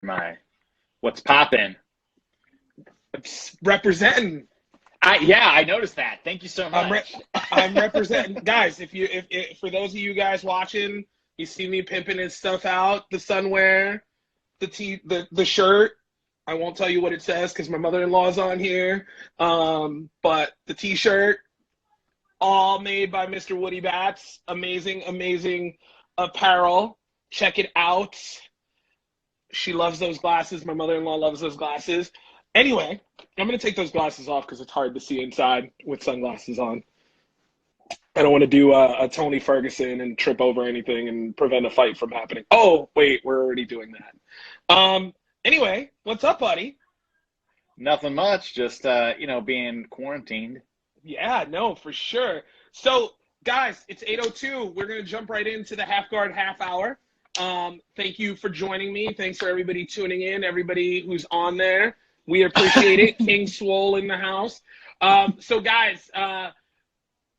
My, what's poppin'? Representing. Yeah, I noticed that. Thank you so I'm much. I'm representing, guys. If for those of you guys watching, you see me pimping his stuff out, the sunwear, the shirt. I won't tell you what it says because my mother-in-law's on here. But the t-shirt, all made by Mr. Woody Bats. Amazing, amazing apparel. Check it out. She loves those glasses. My mother-in-law loves those glasses. Anyway, I'm going to take those glasses off because it's hard to see inside with sunglasses on. I don't want to do a Tony Ferguson and trip over anything and prevent a fight from happening. Oh, wait, we're already doing that. Anyway, what's up, buddy? Nothing much, just being quarantined. Yeah, no, for sure. So, guys, it's 8:02. We're going to jump right into the half guard half hour. Thank you for joining me. Thanks for everybody tuning in, everybody who's on there. We appreciate it. King Swole in the house. So, guys,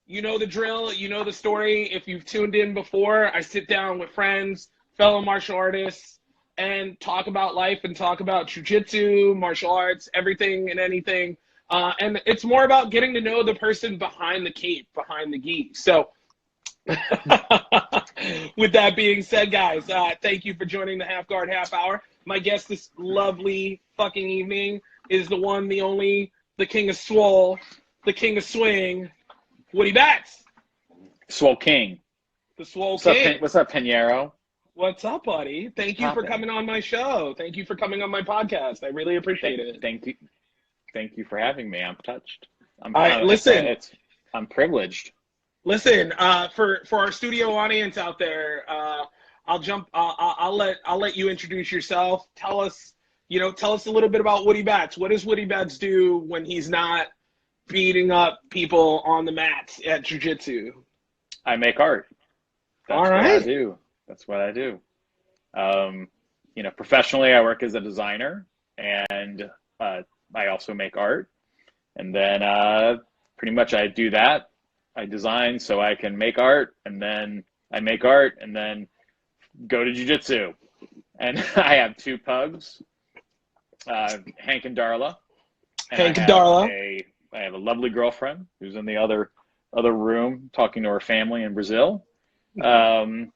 you know the drill. You know the story. If you've tuned in before, I sit down with friends, fellow martial artists, and talk about life and talk about jiu-jitsu, martial arts, everything and anything. And it's more about getting to know the person behind the cape, behind the gi. So with that being said, guys, thank you for joining the Half Guard Half Hour. My guest this lovely fucking evening is the one, the only, the king of swole, the king of swing, Woody Bats. Swole King. The Swole What's King. up, what's up, Pinheiro? What's up, buddy? Thank you for coming on my show. Thank you for coming on my podcast. I really appreciate it. Thank you for having me. I'm touched. Listen. I'm privileged. Listen, for our studio audience out there, I'll let you introduce yourself. Tell us a little bit about Woody Bats. What does Woody Bats do when he's not beating up people on the mats at jiu-jitsu? I make art. That's All right. what I do. That's what I do. Professionally, I work as a designer, and I also make art. And then pretty much I do that. I design so I can make art, and then I make art, and then go to jiu-jitsu. And I have two pugs, Hank and Darla. And Hank and Darla. I have a lovely girlfriend who's in the other room talking to her family in Brazil. And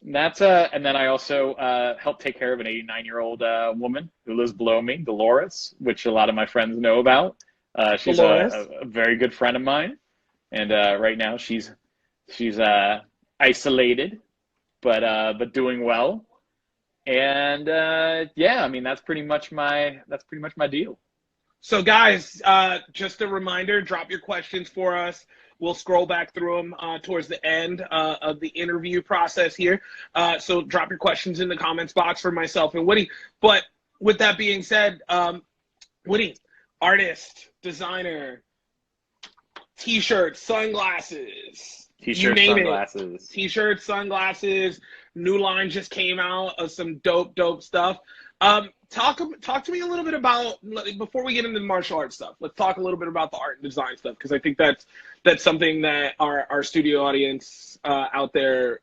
then I also help take care of an 89-year-old woman who lives below me, Dolores, which a lot of my friends know about. She's a very good friend of mine, and right now she's isolated, but doing well. And that's pretty much my deal. So, guys, just a reminder: drop your questions for us. We'll scroll back through them towards the end of the interview process here. So drop your questions in the comments box for myself and Woody. But with that being said, Woody, artist, designer, t-shirts, sunglasses. T-shirts, sunglasses. T-shirts, sunglasses. New line just came out of some dope stuff. Talk to me a little bit about, before we get into the martial arts stuff, let's talk a little bit about the art and design stuff, because I think that's something that our studio audience out there,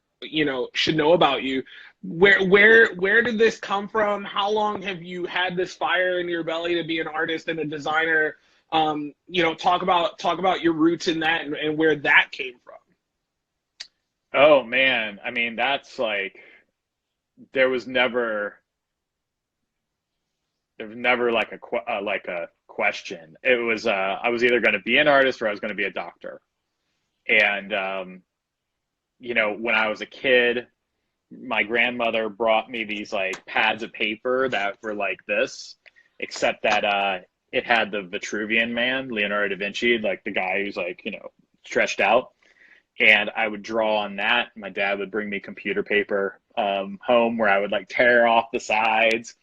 should know about you. Where did this come from? How long have you had this fire in your belly to be an artist and a designer? Talk about your roots in that and where that came from. Oh man, I mean, that's like, there was never like a question. It was I was either going to be an artist or I was going to be a doctor. And when I was a kid, my grandmother brought me these like pads of paper that were like this, except that it had the Vitruvian Man, Leonardo da Vinci, like the guy who's like stretched out. And I would draw on that. My dad would bring me computer paper home where I would like tear off the sides,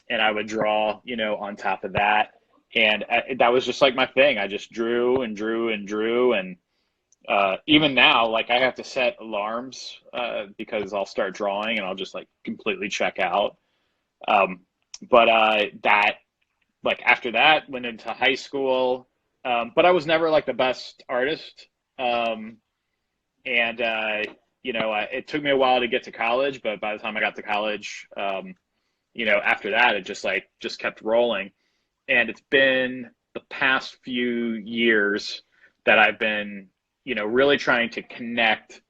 and I would draw, on top of that. And that was just like my thing. I just drew and drew and drew. And even now, like, I have to set alarms because I'll start drawing and I'll just like completely check out. But that, like, after that, went into high school. But I was never like the best artist. It took me a while to get to college, but by the time I got to college, after that, it just kept rolling. And it's been the past few years that I've been, really trying to connect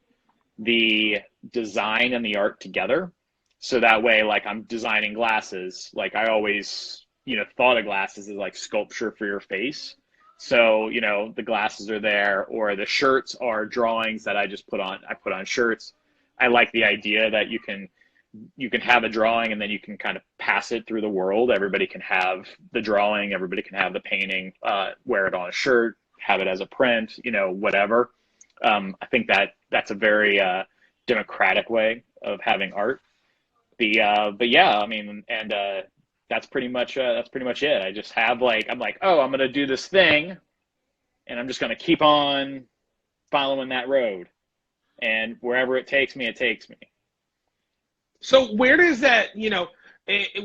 the design and the art together. So that way, like I'm designing glasses, like I always, thought of glasses as like sculpture for your face. So, the glasses are there, or the shirts are drawings that I just put on. I put on shirts. I like the idea that you can have a drawing and then you can kind of pass it through the world. Everybody can have the drawing, everybody can have the painting, wear it on a shirt, have it as a print, whatever. I think that's a very democratic way of having art. But yeah, I mean, and that's pretty much it. I just have like I'm like, oh, I'm gonna do this thing, and I'm just gonna keep on following that road, and wherever it takes me, it takes me. So where does that,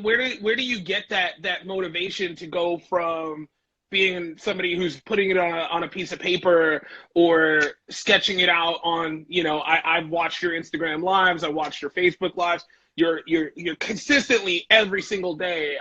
where do you get that motivation to go from being somebody who's putting it on a piece of paper or sketching it out on, I've watched your Instagram lives, I watched your Facebook lives. You're consistently every single day.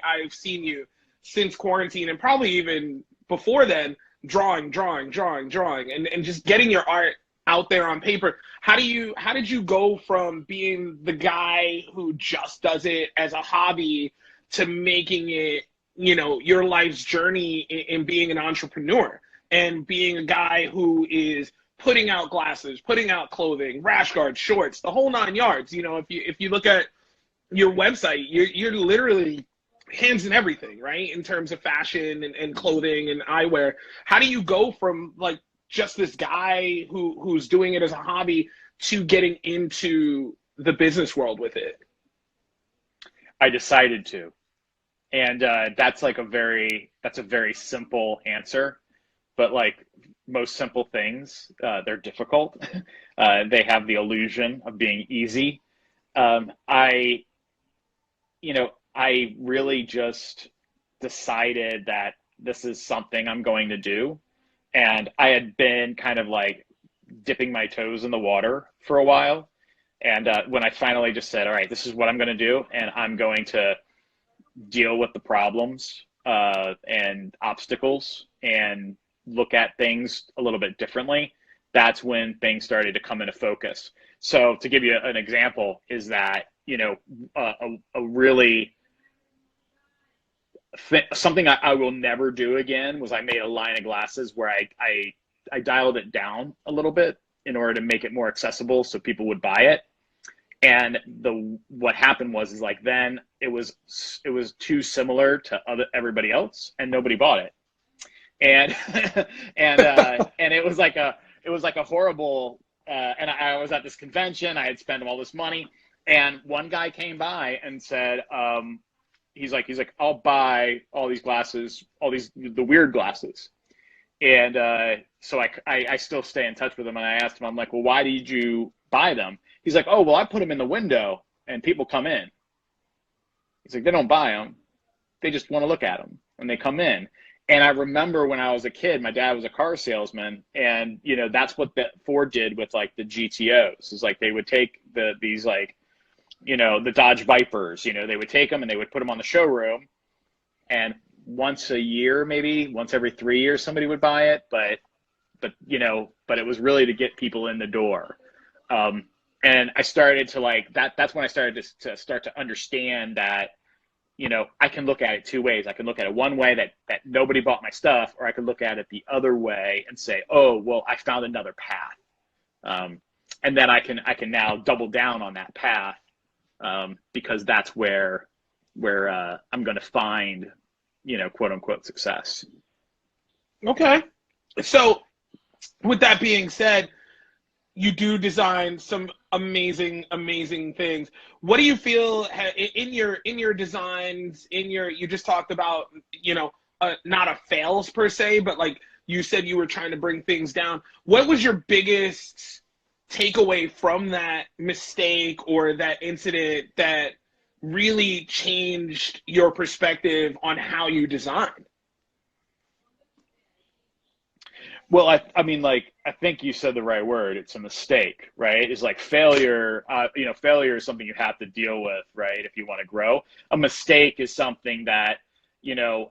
I've seen you since quarantine and probably even before then, drawing, and just getting your art out there on paper. How did you go from being the guy who just does it as a hobby to making it, your life's journey in being an entrepreneur and being a guy who is putting out glasses, putting out clothing, rash guards, shorts, the whole 9 yards. If you look at your website, you're literally hands in everything, right? In terms of fashion and clothing and eyewear. How do you go from like just this guy who's doing it as a hobby to getting into the business world with it? I decided to, and that's a very simple answer, but like most simple things, they're difficult. They have the illusion of being easy. I, I really just decided that this is something I'm going to do. And I had been kind of like dipping my toes in the water for a while. And when I finally just said, all right, this is what I'm going to do, and I'm going to deal with the problems and obstacles and look at things a little bit differently, that's when things started to come into focus. So to give you an example is that, a really something I will never do again was I made a line of glasses where I dialed it down a little bit in order to make it more accessible so people would buy it. And what happened was is like then it was too similar to everybody else and nobody bought it. And and it was like a horrible and I was at this convention, I had spent all this money, and one guy came by and said, he's like, I'll buy all these glasses, the weird glasses. And so I still stay in touch with him, and I asked him, I'm like, well, why did you buy them? He's like, oh, well, I put them in the window and people come in. He's like, they don't buy them. They just want to look at them and they come in. And I remember when I was a kid, my dad was a car salesman, and that's what Ford did with like the GTOs. Is like they would take these like, the Dodge Vipers, they would take them and they would put them on the showroom, and once a year, maybe once every 3 years, somebody would buy it. But it was really to get people in the door. And I started to like that. That's when I started to start to understand that, I can look at it two ways. I can look at it one way that nobody bought my stuff, or I can look at it the other way and say, oh, well, I found another path. And then I can now double down on that path, because that's where I'm going to find, quote unquote success. Okay. So with that being said, you do design some amazing things. What do you feel in your designs, you just talked about, not a fails per se, but like you said, you were trying to bring things down. What was your biggest takeaway from that mistake or that incident that really changed your perspective on how you design? Well, I mean, like, I think you said the right word. It's a mistake, right? It's like failure. Failure is something you have to deal with, right? If you want to grow. A mistake is something that, you know,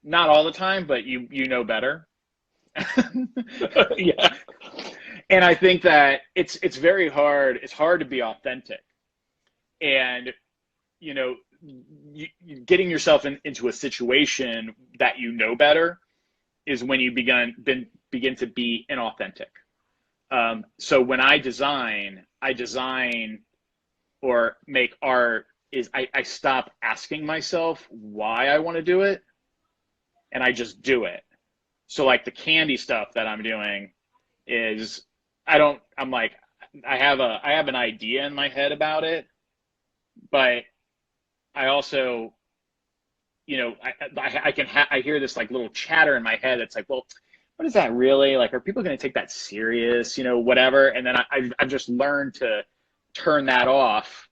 not all the time, but you know better. Yeah. And I think that it's very hard. It's hard to be authentic, and you know, getting yourself into a situation that you know better is when you begin to be inauthentic. So when I design or make art is I stop asking myself why I want to do it, and I just do it. So like the candy stuff that I'm doing is I'm like I have an idea in my head about it, but I also I hear this like little chatter in my head that's like, well, what is that really like? Are people going to take that serious? Whatever. And then I've just learned to turn that off,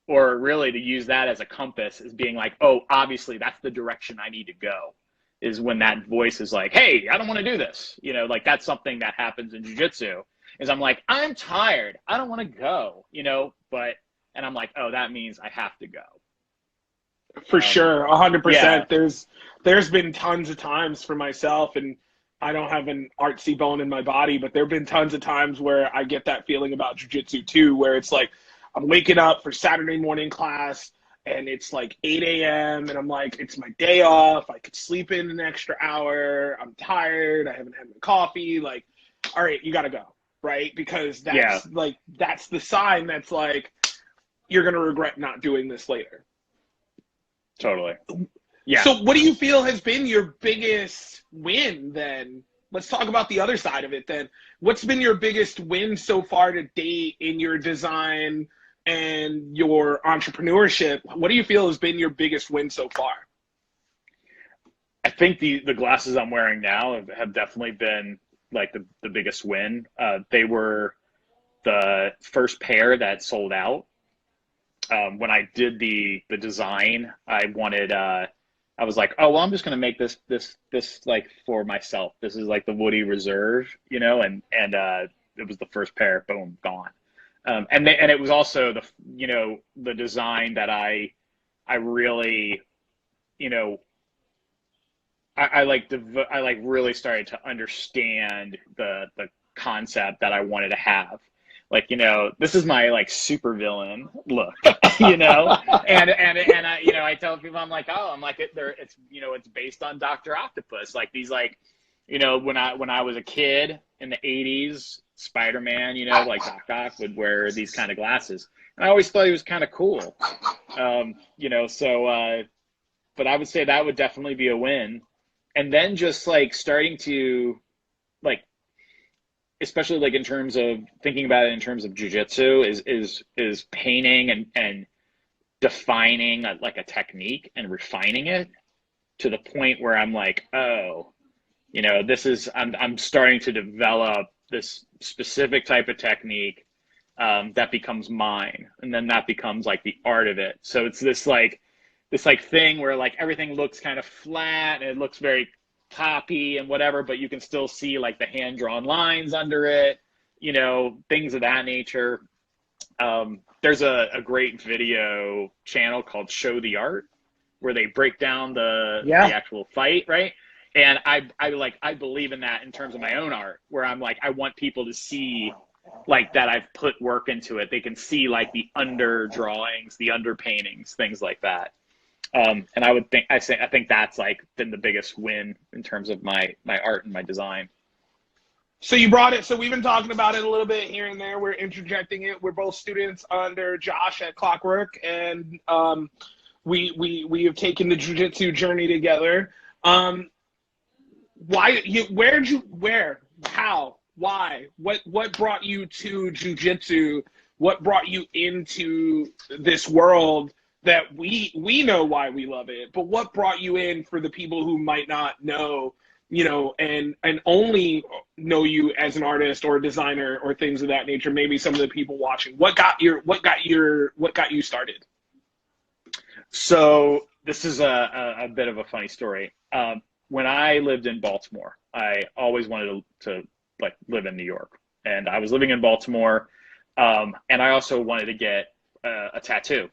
or really to use that as a compass, as being like, oh, obviously that's the direction I need to go. Is when that voice is like, hey, I don't want to do this. Like that's something that happens in jiu-jitsu. Is I'm like, I'm tired. I don't want to go. And I'm like, oh, that means I have to go. For sure, 100%. Yeah. There's been tons of times for myself, and I don't have an artsy bone in my body, but there have been tons of times where I get that feeling about jiu-jitsu too, where it's like I'm waking up for Saturday morning class and it's like 8 a.m. and I'm like, it's my day off. I could sleep in an extra hour. I'm tired. I haven't had my coffee. Like, all right, you got to go, right? Because Yeah, that's the sign that's like, you're going to regret not doing this later. totally. Yeah. So what do you feel has been your biggest win then? Let's talk about the other side of it then. What's been your biggest win so far to date in your design and your entrepreneurship? What do you feel has been your biggest win so far? I think the glasses I'm wearing now have definitely been like the biggest win. They were the first pair that sold out. When I did the design, I was like, oh well, I'm just gonna make this like for myself. This is like the Woody Reserve, and it was the first pair. Boom, gone. And it was also the design that I really I like really started to understand the concept that I wanted to have. Like, this is my like super villain look, and I tell people, I'm like, oh, it's based on Dr. Octopus. Like these, like, when I was a kid in the 80s, Spider-Man, like Doc would wear these kind of glasses. And I always thought he was kind of cool. But I would say that would definitely be a win. And then just like starting to like, especially like in terms of thinking about it in terms of jiu-jitsu is painting and defining like a technique and refining it to the point where I'm like, oh, I'm starting to develop this specific type of technique that becomes mine, and then that becomes like the art of it. So it's this thing where like everything looks kind of flat and it looks very copy and whatever, but you can still see like the hand-drawn lines under it, things of that nature. There's a great video channel called Show the Art where they break down the actual fight, right? And I believe in that in terms of my own art, where I'm like, I want people to see like that I've put work into it. They can see like the under drawings, the under paintings, things like that. And I think that's like been the biggest win in terms of my art and my design. So you brought it. So we've been talking about it a little bit here and there. We're interjecting it. We're both students under Josh at Clockwork, and we have taken the jiu-jitsu journey together. How, why, what brought you to jiu-jitsu? What brought you into this world that we know why we love it, but what brought you in for the people who might not know, and only know you as an artist or a designer or things of that nature? Maybe some of the people watching, what got you started? So this is a bit of a funny story. when I lived in Baltimore, I always wanted to like live in New York, and I was living in Baltimore, and I also wanted to get a tattoo.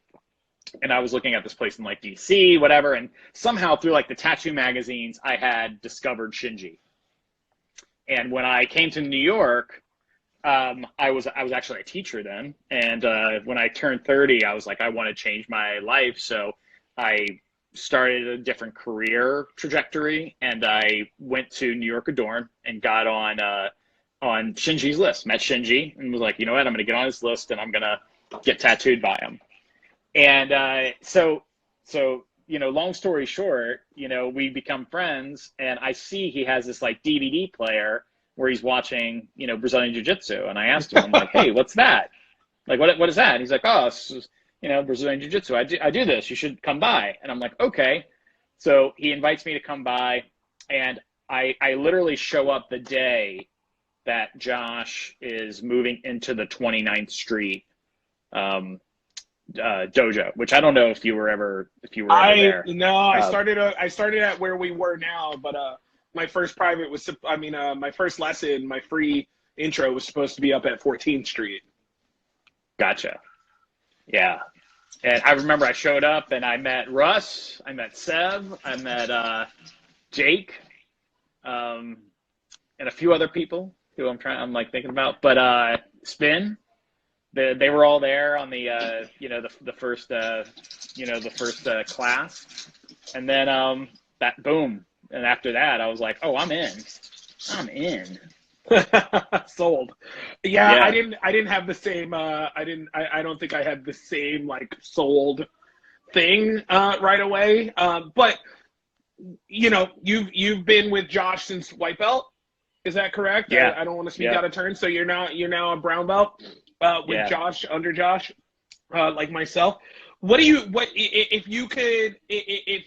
And I was looking at this place in like DC, whatever, and somehow through like the tattoo magazines, I had discovered Shinji. And when I came to New York, I was actually a teacher then, and when I turned 30, I was like, I want to change my life, so I started a different career trajectory, and I went to New York Adorn and got on Shinji's list. Met Shinji and was like, you know what, I'm going to get on his list and I'm going to get tattooed by him. And so long story short, we become friends, and I see he has this like DVD player where he's watching, Brazilian Jiu Jitsu. And I asked him, I'm like, hey, what's that? Like, what is that? And he's like, oh, it's, Brazilian Jiu Jitsu. I do this. You should come by. And I'm like, okay. So he invites me to come by, and I literally show up the day that Josh is moving into the 29th Street dojo, which I don't know if you were ever there. No, I started at where we were now, but my first private was, my first lesson, my free intro was supposed to be up at 14th Street. Gotcha. Yeah. And I remember I showed up and I met Russ, I met Sev, I met Jake, and a few other people who I'm like thinking about, but Spin, they were all there on the the first class, and then that boom, and after that I was like, oh, I'm in. Sold. Yeah, I didn't have the same I don't think I had the same like sold thing right away. But you've been with Josh since white belt. Is that correct? Yeah. I don't want to speak out of turn. So you're now a brown belt with Josh, under Josh, like myself. If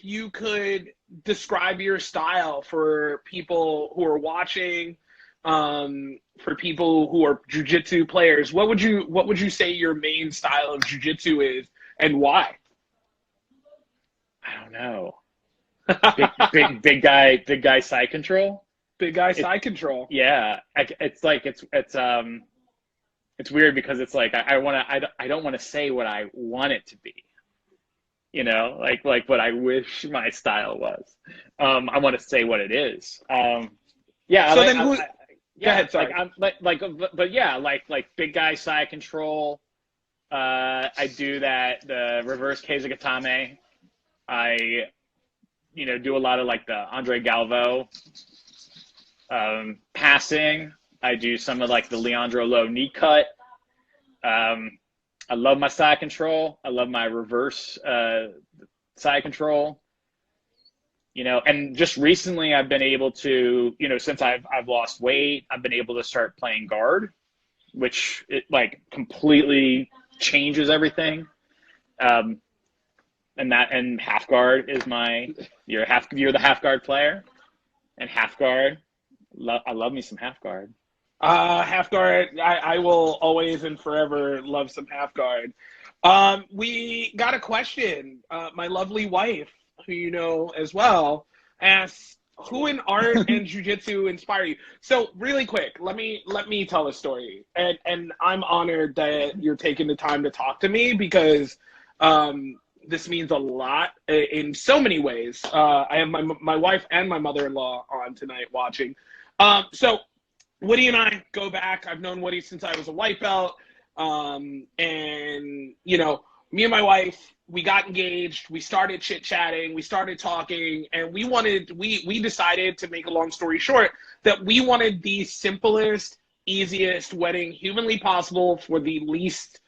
you could describe your style for people who are watching, for people who are jiu-jitsu players, what would you say your main style of jiu-jitsu is, and why? I don't know. big guy side control. Big guy side control. Yeah, it's weird because it's like I don't want to say what I want it to be. Like what I wish my style was. I want to say what it is. Yeah. So like, then who? Go ahead, sorry. Like big guy side control. I do the reverse Keizagatame. I, do a lot of like the Andre Galvo passing. I do some of like the Leandro Low knee cut. I love my side control. I love my reverse side control. And just recently I've been able to, since I've lost weight, I've been able to start playing guard, which it like completely changes everything. And half guard is you're the half guard player, and half guard. I love me some half guard. Half guard, I will always and forever love some half guard. We got a question. My lovely wife, who you know as well, asks, who in art and jiu-jitsu inspire you? So really quick, let me tell a story. And I'm honored that you're taking the time to talk to me, because this means a lot in so many ways. I have my wife and my mother-in-law on tonight watching. So Woody and I go back. I've known Woody since I was a white belt. And, me and my wife, we got engaged. We started chit-chatting. We started talking. And we decided, to make a long story short, that we wanted the simplest, easiest wedding humanly possible for the least,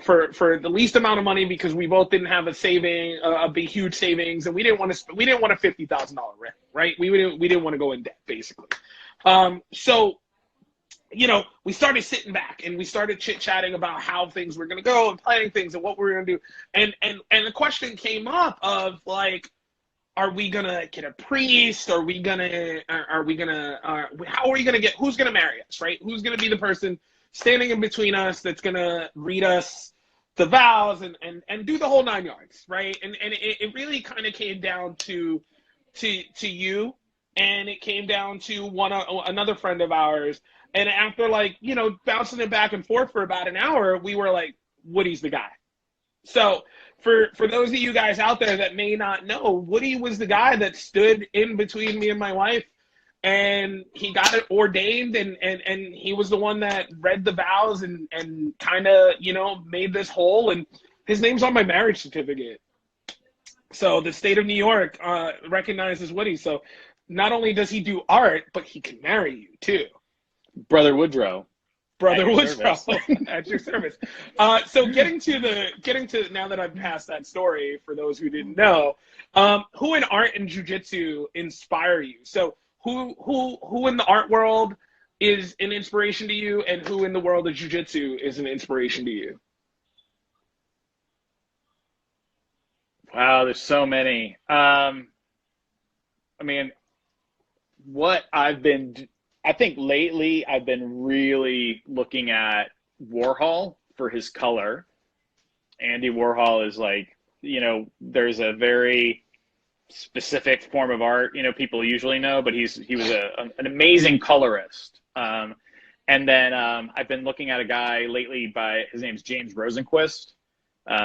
for the least amount of money, because we both didn't have a big, huge savings. And we didn't want a $50,000 rent, right? We didn't want to go in debt, basically. So, we started sitting back and we started chit-chatting about how things were going to go and planning things and what we were going to do. And the question came up of like, are we going to get a priest? How are we going to get, who's going to marry us, right? Who's going to be the person standing in between us that's going to read us the vows and do the whole 9 yards, right? And it really kind of came down to to you, and it came down to another friend of ours. And after, like, bouncing it back and forth for about an hour, we were like, Woody's the guy. So for those of you guys out there that may not know, Woody was the guy that stood in between me and my wife, and he got it ordained, and he was the one that read the vows and kind of, made this whole, and his name's on my marriage certificate. So the state of New York recognizes Woody. So not only does he do art, but he can marry you too. Brother Woodrow. Brother Woodrow at your service. So getting to now that I've passed that story, for those who didn't know, who in art and jiu-jitsu inspire you? So who in the art world is an inspiration to you, and who in the world of jiu-jitsu is an inspiration to you? Wow, there's so many. I mean, I think lately I've been really looking at Warhol for his color. Andy Warhol is like, there's a very specific form of art, people usually know, but he was an amazing colorist. And then I've been looking at a guy lately his name's James Rosenquist.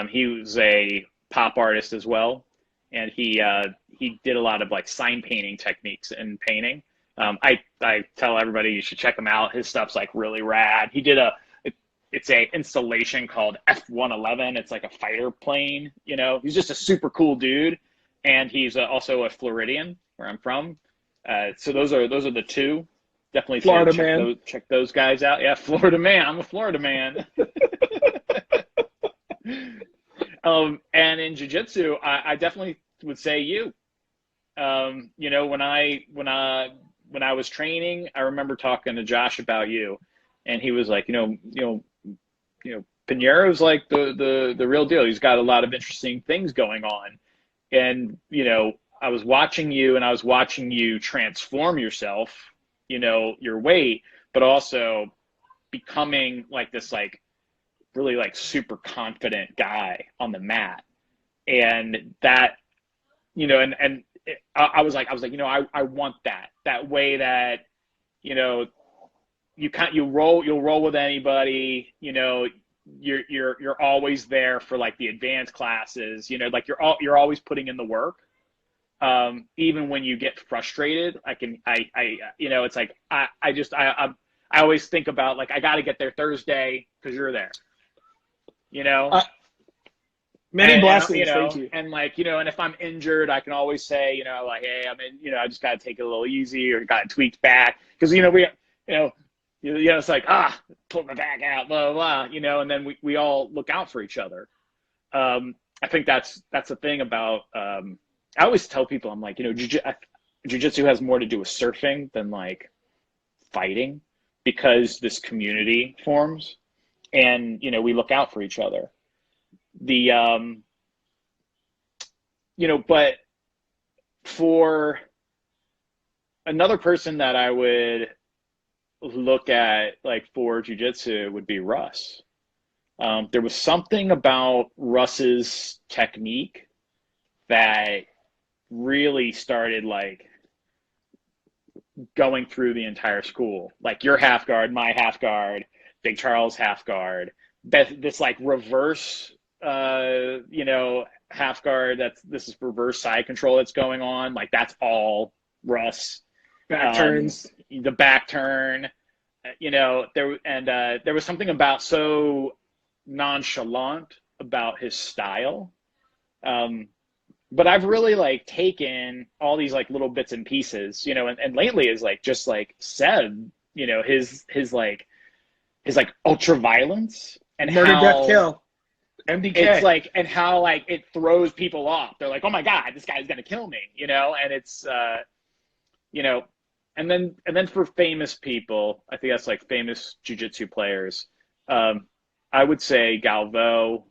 He was a pop artist as well, and he did a lot of like sign painting techniques in painting. I tell everybody you should check him out. His stuff's like really rad. He did it's a installation called F-111. It's like a fighter plane. He's just a super cool dude, and he's also a Floridian, where I'm from. So those are the two. Definitely Florida man. Check those guys out. Yeah, Florida man. I'm a Florida man. And in jiu-jitsu, I definitely would say you. When I was training, I remember talking to Josh about you, and he was like, Pinheiro's like the real deal. He's got a lot of interesting things going on, and I was watching you, and I was watching you transform yourself, your weight, but also becoming like this like really like super confident guy on the mat, and that I was like, I want that way that, you'll roll with anybody, you're always there for like the advanced classes, like you're always putting in the work. Even when you get frustrated, it's like, I always think about like, I got to get there Thursday because you're there, Many blessings, thank you. And like, and if I'm injured, I can always say, like, hey, I'm in, I just got to take it a little easy, or got tweaked back. Cause it's like, put my back out, blah, blah, blah, and then we all look out for each other. I think that's the thing about, I always tell people, I'm like, jiu-jitsu has more to do with surfing than like fighting, because this community forms, and, we look out for each other. But for another person that I would look at like for jiu-jitsu would be Russ. There was something about Russ's technique that really started like going through the entire school. Like your half guard, my half guard, Big Charles half guard, this like reverse half guard, this is reverse side control that's going on, like that's all Russ. Back turns, the back turn, there was something about so nonchalant about his style, but I've really like taken all these like little bits and pieces, and lately is like just like Seb, his ultra violence and murder, how, death, kill, MDK. It's like, and how like it throws people off. They're like, oh my God, this guy's gonna kill me, and it's and then for famous people, I think that's like famous jiu-jitsu players. I would say Galvo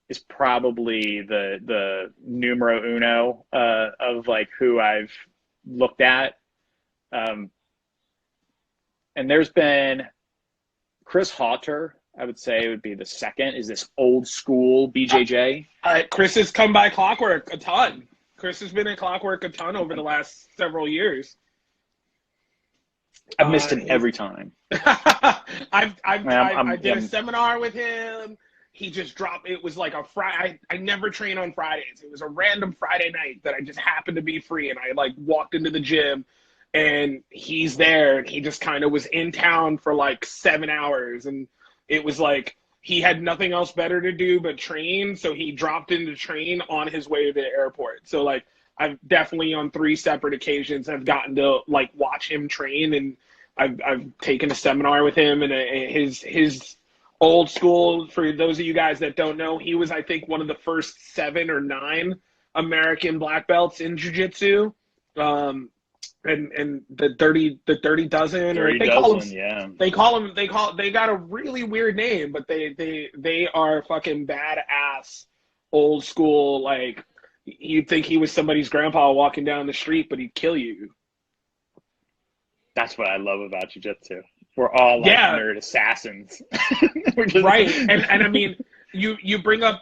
is probably the numero uno of like who I've looked at. And there's been Chris Hauter, I would say would be the second, is this old school BJJ. Chris has come by Clockwork a ton. Chris has been at Clockwork a ton over the last several years. I've missed him He's every time. I did a seminar with him. He just dropped. It was like a Friday. I never train on Fridays. It was a random Friday night that I just happened to be free, and I like walked into the gym, and he's there, and he just kind of was in town for like 7 hours, and it was like he had nothing else better to do but train, so he dropped in to train on his way to the airport. So like I've definitely on 3 separate occasions have gotten to like watch him train, and I've taken a seminar with him, and his old school. For those of you guys that don't know, he was, I think, one of the first 7 or 9 American black belts in jiu-jitsu. And the dirty dozen, or they call him, yeah. they got a really weird name, but they are fucking badass old school. Like, you'd think he was somebody's grandpa walking down the street, but he'd kill you. That's what I love about jiu-jitsu. We're all like nerd assassins. We're just... Right. And I mein, you bring up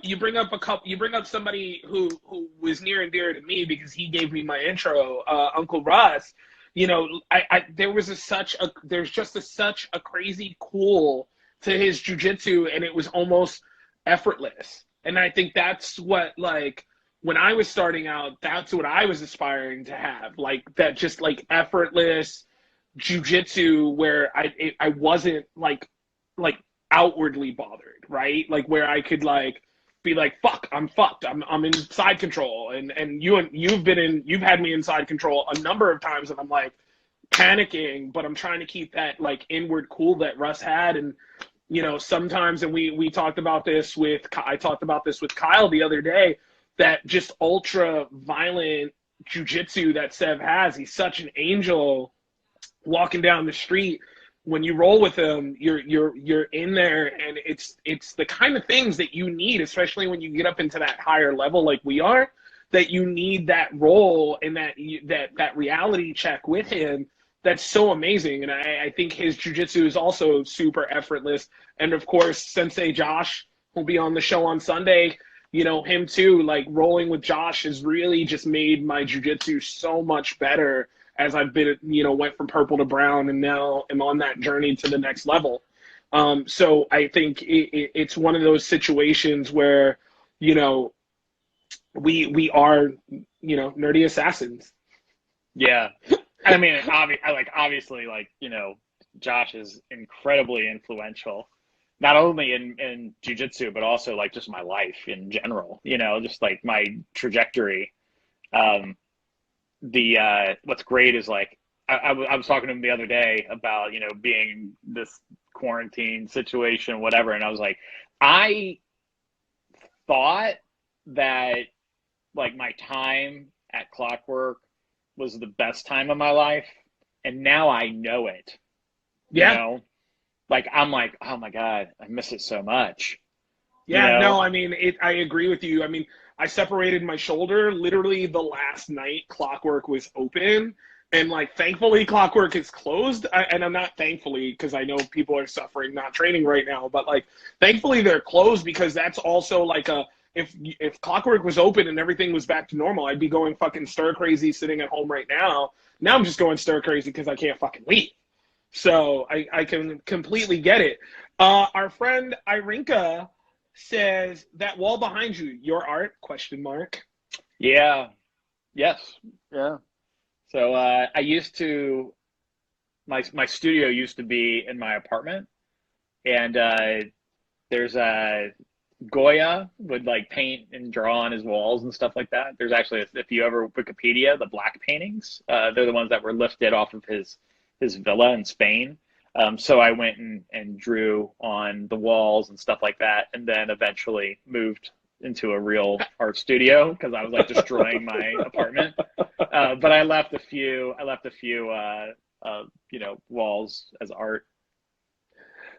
somebody who was near and dear to me because he gave me my intro, Uncle Russ. You know, there's just such a crazy cool to his jiu-jitsu, and it was almost effortless. And I think that's what, like, when I was starting out, that's what I was aspiring to have, like that, just like effortless jiu-jitsu where I wasn't like outwardly bothered, right? Like where I could like be like, fuck, I'm fucked. I'm in side control, and you've had me in side control a number of times, and I'm like panicking, but I'm trying to keep that like inward cool that Russ had. And you know, sometimes, and I talked about this with Kyle the other day, that just ultra violent jiu-jitsu that Sev has. He's such an angel walking down the street. When you roll with him, you're in there, and it's the kind of things that you need, especially when you get up into that higher level like we are, that you need that roll and that reality check with him. That's so amazing. And I think his jiu-jitsu is also super effortless. And of course, Sensei Josh will be on the show on Sunday. You know, him too, like rolling with Josh has really just made my jiu-jitsu so much better as I've been, you know, went from purple to brown, and now am on that journey to the next level. So I think it's one of those situations where, you know, we are, you know, nerdy assassins. Yeah. I mean, obviously, like, you know, Josh is incredibly influential, not only in jiu-jitsu, but also like just my life in general, you know, just like my trajectory. What's great is like, I was talking to him the other day about, you know, being this quarantine situation, whatever. And I was like, I thought that like my time at Clockwork was the best time of my life, and now I know it. Yeah. You know? Like, I'm like, oh my God, I miss it so much. Yeah, you know? no, I mean, I agree with you. I mean, I separated my shoulder literally the last night Clockwork was open, and like, thankfully Clockwork is closed. And I'm not thankfully, because I know people are suffering not training right now, but like, thankfully they're closed, because that's also like if Clockwork was open and everything was back to normal, I'd be going fucking stir crazy sitting at home right now. Now I'm just going stir crazy because I can't fucking leave. So I can completely get it. Our friend Irinka says, that wall behind you, your art? ? Yeah. Yes. Yeah. So I used to, my studio used to be in my apartment, and there's a Goya would like paint and draw on his walls and stuff like that. There's actually, if you ever Wikipedia the black paintings, they're the ones that were lifted off of his villa in Spain. So I went and drew on the walls and stuff like that, and then eventually moved into a real art studio because I was like destroying my apartment. But I left a few, you know, walls as art.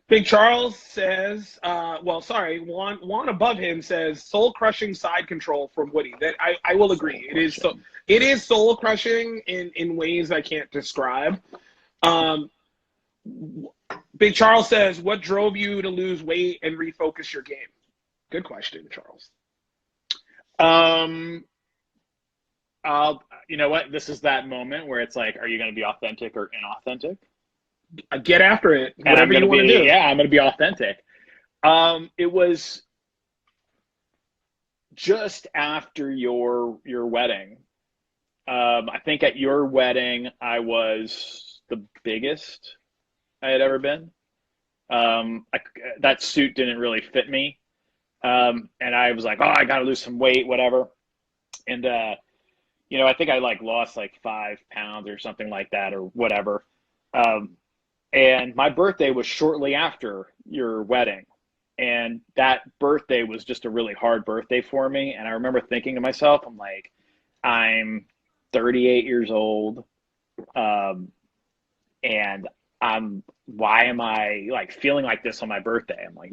Big Charles says, Juan above him says, soul crushing side control from Woody. That I will agree. It is soul crushing in ways I can't describe. Big Charles says, what drove you to lose weight and refocus your game? Good question, Charles. you know what? This is that moment where it's like, are you going to be authentic or inauthentic? Get after it. And I'm Whatever going you to want to be, do. yeah, I'm going to be authentic. It was just after your wedding. I think at your wedding, I was the biggest I had ever been. I, that suit didn't really fit me. And I was like, oh, I got to lose some weight, whatever. And, I think I like lost like 5 pounds or something like that or whatever. Um, and my birthday was shortly after your wedding. And that birthday was just a really hard birthday for me. And I remember thinking to myself, I'm like, I'm 38 years old. Um, and why am I like feeling like this on my birthday? I'm like,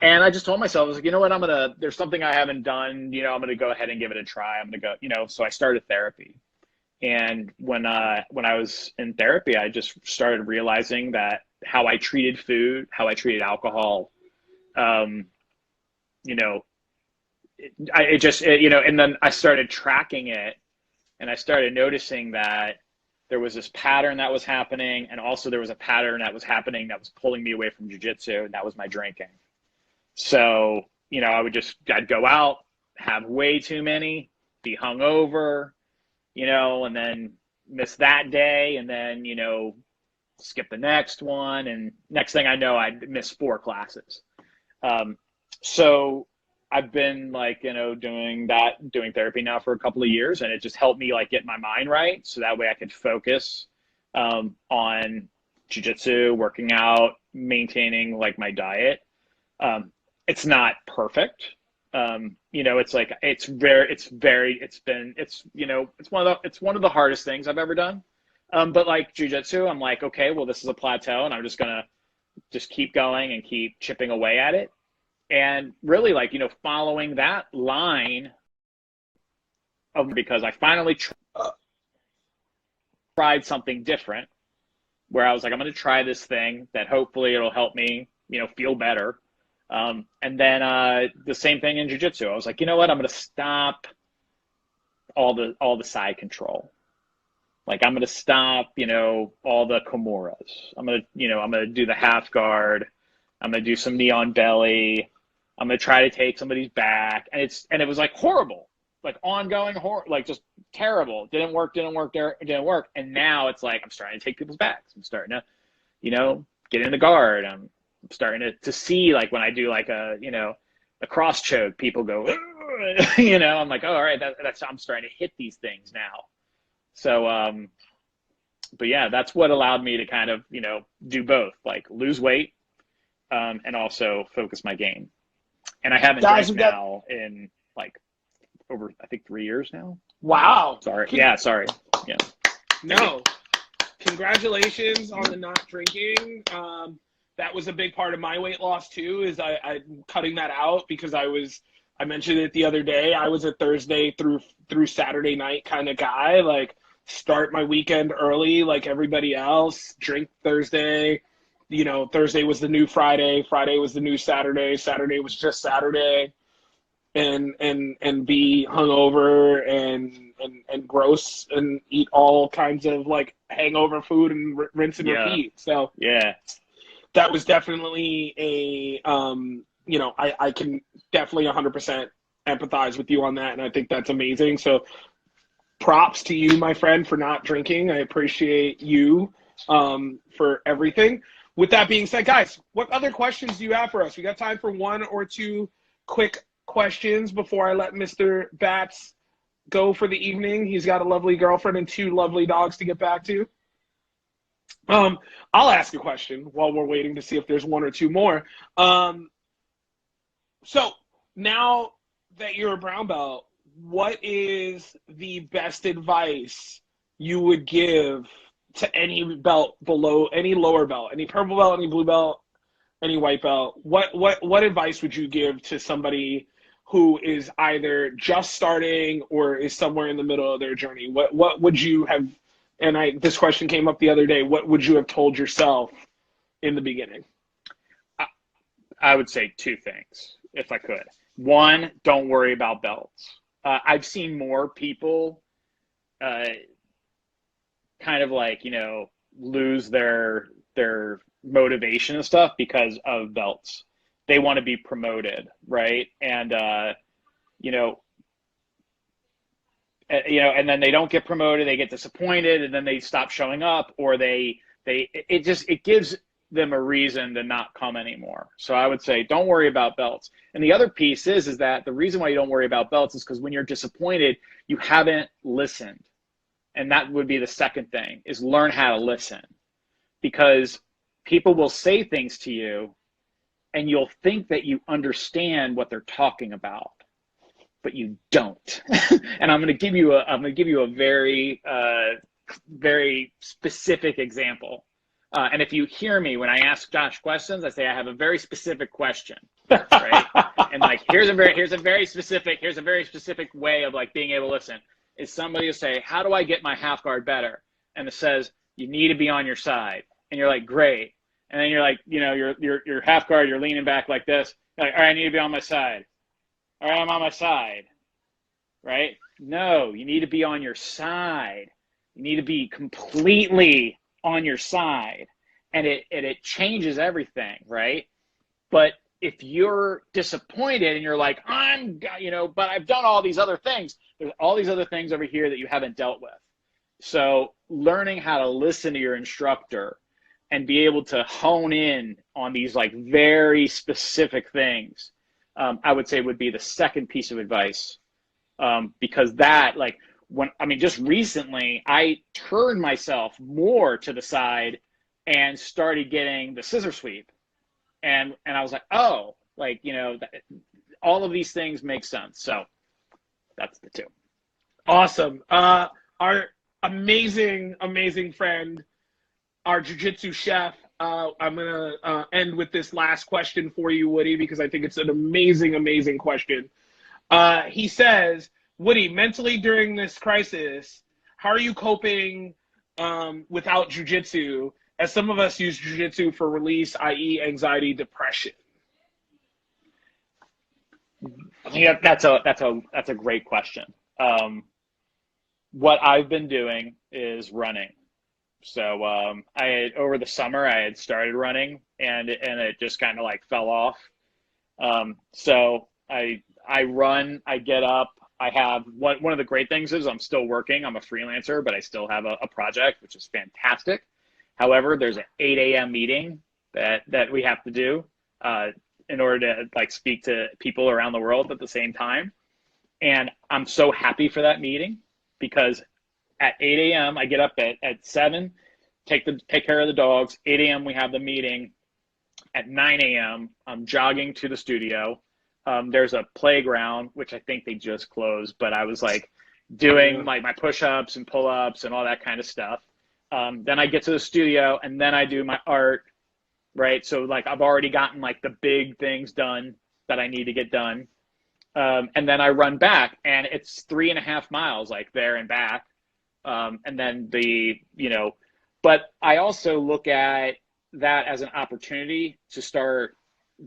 and I just told myself, I was like, you know what, there's something I haven't done, I'm gonna go ahead and give it a try. I'm gonna go, so I started therapy. And when I was in therapy, I just started realizing that how I treated food, how I treated alcohol, um, you know, and then I started tracking it, and I started noticing that there was this pattern that was happening, and also there was a pattern that was happening that was pulling me away from jujitsu, and that was my drinking. So, I'd go out, have way too many, be hungover, and then miss that day, and then, skip the next one. And next thing I know, I'd miss 4 classes. Um, so I've been like, doing therapy now for a couple of years, and it just helped me like get my mind right. So that way I could focus on jujitsu, working out, maintaining like my diet. Um, it's not perfect. It's like, it's one of the hardest things I've ever done. But like jujitsu, I'm like, okay, well, this is a plateau, and I'm just going to just keep going and keep chipping away at it. And really, like, following that line of, because I finally tried something different where I was like, I'm going to try this thing that hopefully it'll help me, feel better. And then the same thing in jiu-jitsu. I was like, you know what? I'm going to stop all the side control. Like, I'm going to stop, all the kimuras. I'm going to do the half guard. I'm going to do some knee on belly. I'm going to try to take somebody's back. And it was like horrible, like ongoing horror, like just terrible. Didn't work. And now it's like, I'm starting to take people's backs. I'm starting to, get in the guard. I'm starting to see, like, when I do like a cross choke, people go, I'm like, oh, all right, I'm starting to hit these things now. So, but yeah, that's what allowed me to kind of, do both, like lose weight, and also focus my game. And I haven't Guys, drank we got now in like over, I think, 3 years now. wow. Sorry. Yeah, sorry. Yeah. No. Congratulations on the not drinking. That was a big part of my weight loss too, is I'm cutting that out because I mentioned it the other day. I was a Thursday through Saturday night kind of guy, like start my weekend early like everybody else, drink Thursday. Thursday was the new Friday, Friday was the new Saturday, Saturday was just Saturday, and be hungover and gross and eat all kinds of like hangover food and rinse and Yeah. repeat. So Yeah. that was definitely I can definitely 100% empathize with you on that, and I think that's amazing. So props to you, my friend, for not drinking. I appreciate you for everything. With that being said, guys, what other questions do you have for us? We got time for one or two quick questions before I let Mr. Bats go for the evening. He's got a lovely girlfriend and 2 lovely dogs to get back to. I'll ask a question while we're waiting to see if there's one or two more. So now that you're a brown belt, what is the best advice you would give to any belt below, any lower belt, any purple belt, any blue belt, any white belt? What advice would you give to somebody who is either just starting or is somewhere in the middle of their journey? What would you have? And this question came up the other day. What would you have told yourself in the beginning? I would say 2 things, if I could. One, don't worry about belts. I've seen more people uh, kind of like, lose their motivation and stuff because of belts. They want to be promoted, right? And you know, and then they don't get promoted, they get disappointed, and then they stop showing up, or it gives them a reason to not come anymore. So I would say don't worry about belts. And the other piece is that the reason why you don't worry about belts is because when you're disappointed, you haven't listened. And that would be the second thing, is learn how to listen. Because people will say things to you and you'll think that you understand what they're talking about, but you don't. And I'm going to give you a very very specific example. And if you hear me when I ask Josh questions, I say I have a very specific question, right? And like here's a very specific way of like being able to listen. Is somebody will say, "How do I get my half guard better?" And it says, "You need to be on your side." And you're like, "Great." And then you're like, you're half guard, you're leaning back like this. You're like, "All right, I need to be on my side." "All right, I'm on my side." Right? No, you need to be on your side. You need to be completely on your side. And it changes everything, right? But if you're disappointed and you're like, but I've done all these other things, there's all these other things over here that you haven't dealt with. So learning how to listen to your instructor and be able to hone in on these like very specific things, I would say would be the second piece of advice. Because that, like, just recently, I turned myself more to the side and started getting the scissor sweep. And I was like, oh, like, all of these things make sense. So that's the two. Awesome. Our amazing friend, our jiu-jitsu chef. I'm going to end with this last question for you, Woody, because I think it's an amazing question. He says, Woody, mentally during this crisis, how are you coping without jiu-jitsu? As some of us use jiu-jitsu for release, i.e. anxiety, depression. I think that's a great question. What I've been doing is running. So over the summer I had started running and it just kind of like fell off. So I run, I get up. I have one of the great things is I'm still working. I'm a freelancer, but I still have a project, which is fantastic. However, there's an 8 a.m. meeting that we have to do in order to like speak to people around the world at the same time. And I'm so happy for that meeting because at 8 a.m. I get up at 7, take care of the dogs. 8 a.m. we have the meeting. At 9 a.m. I'm jogging to the studio. There's a playground, which I think they just closed, but I was like doing like my push-ups and pull-ups and all that kind of stuff. Then I get to the studio and then I do my art, right? So like I've already gotten like the big things done that I need to get done. And then I run back and it's 3.5 miles like there and back. And then but I also look at that as an opportunity to start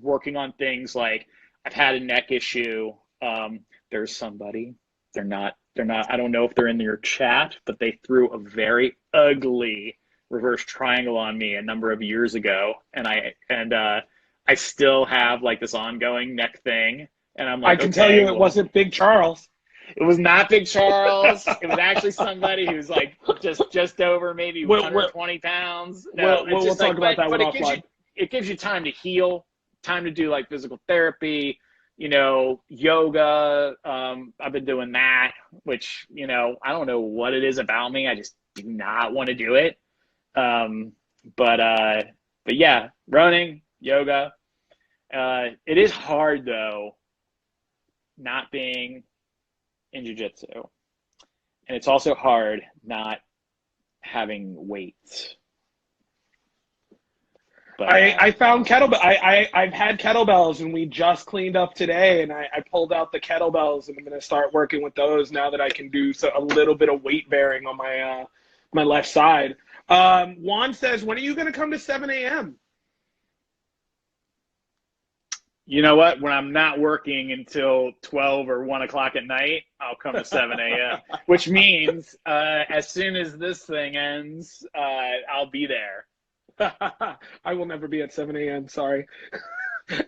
working on things like I've had a neck issue. There's somebody, they're not, I don't know if they're in your chat, but they threw a very ugly reverse triangle on me a number of years ago. And I still have like this ongoing neck thing. And I'm like, I can tell you it wasn't Big Charles. It was not Big Charles. It was actually somebody who's like just over maybe 120 pounds. No, we'll talk about that one offline. It gives you time to heal, time to do like physical therapy, yoga. I've been doing that, which, I don't know what it is about me. I just do not want to do it. But yeah, running, yoga. It is hard though, not being in jiu-jitsu. And it's also hard not having weights. But, I found kettlebell. I've had kettlebells, and we just cleaned up today, and I pulled out the kettlebells, and I'm going to start working with those now that I can do a little bit of weight bearing on my my left side. Juan says, when are you going to come to 7 a.m.? You know what? When I'm not working until 12 or 1 o'clock at night, I'll come to 7 a.m., which means as soon as this thing ends, I'll be there. I will never be at 7 a.m. Sorry.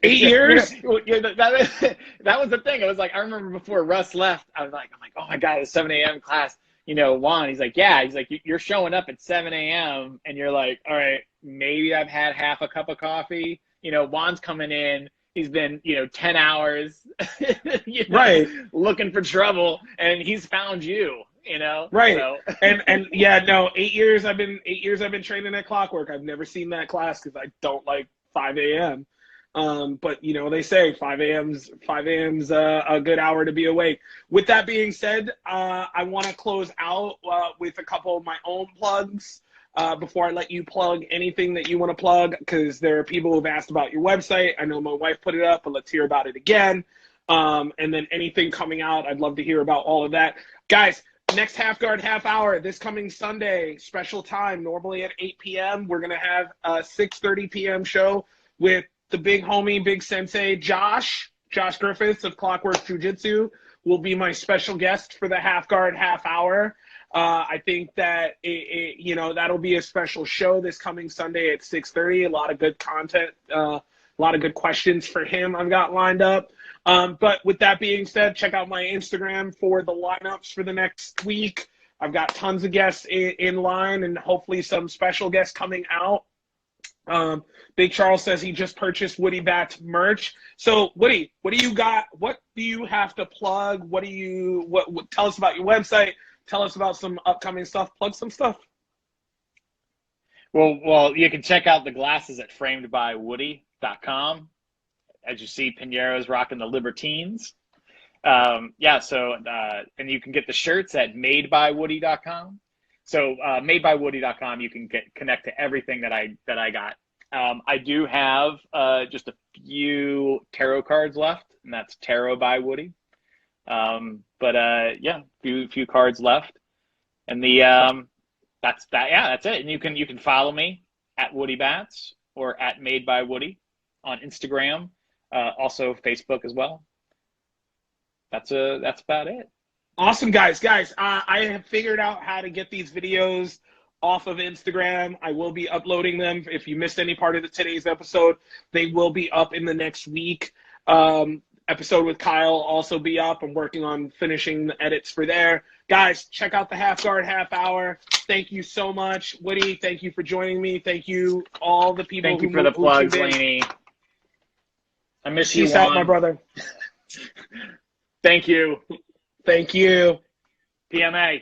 8 years? That was the thing. It was like, I remember before Russ left, I'm like, oh my God, it's 7 a.m. class. Juan, he's like, yeah. He's like, you're showing up at 7 a.m. and you're like, all right, maybe I've had half a cup of coffee. Juan's coming in. He's been, 10 hours, Right. looking for trouble, and he's found you, Right. So. And yeah, no, 8 years I've been training at Clockwork. I've never seen that class because I don't like 5 a.m. But they say 5 a.m.'s a good hour to be awake. With that being said, I want to close out with a couple of my own plugs. Before I let you plug anything that you want to plug, because there are people who've asked about your website. I know my wife put it up, but let's hear about it again. And then anything coming out, I'd love to hear about all of that. Guys, next Half Guard Half Hour, this coming Sunday, special time, normally at 8 p.m. We're going to have a 6:30 p.m. show with the big homie, big sensei, Josh Griffiths of Clockwork Jiu Jitsu will be my special guest for the Half Guard Half Hour. I think that that'll be a special show this coming Sunday at 6:30. A lot of good content, a lot of good questions for him I've got lined up. But with that being said, check out my Instagram for the lineups for the next week. I've got tons of guests in line and hopefully some special guests coming out. Big Charles says he just purchased Woody Bats merch. So Woody, what do you got? What do you have to plug? What tell us about your website? Tell us about some upcoming stuff. Plug some stuff. Well, you can check out the glasses at framedbywoody.com. As you see, Pinheiro's rocking the Libertines. And you can get the shirts at madebywoody.com. So madebywoody.com, you can connect to everything that I got. I do have just a few tarot cards left, and that's Tarot by Woody. Few cards left, and that's it. And you can follow me at Woody Bats or at Made by Woody on Instagram, also Facebook as well. That's about it. Awesome, guys. I have figured out how to get these videos off of Instagram. I will be uploading them. If you missed any part of today's episode, they will be up in the next week. Episode with Kyle will also be up. I'm working on finishing the edits for there. Guys, check out the Half Guard Half Hour. Thank you so much. Woody, thank you for joining me. Thank you, all the people. Thank you for the plugs, Laney. I miss you, Peace out, my brother. Thank you. Thank you. PMA.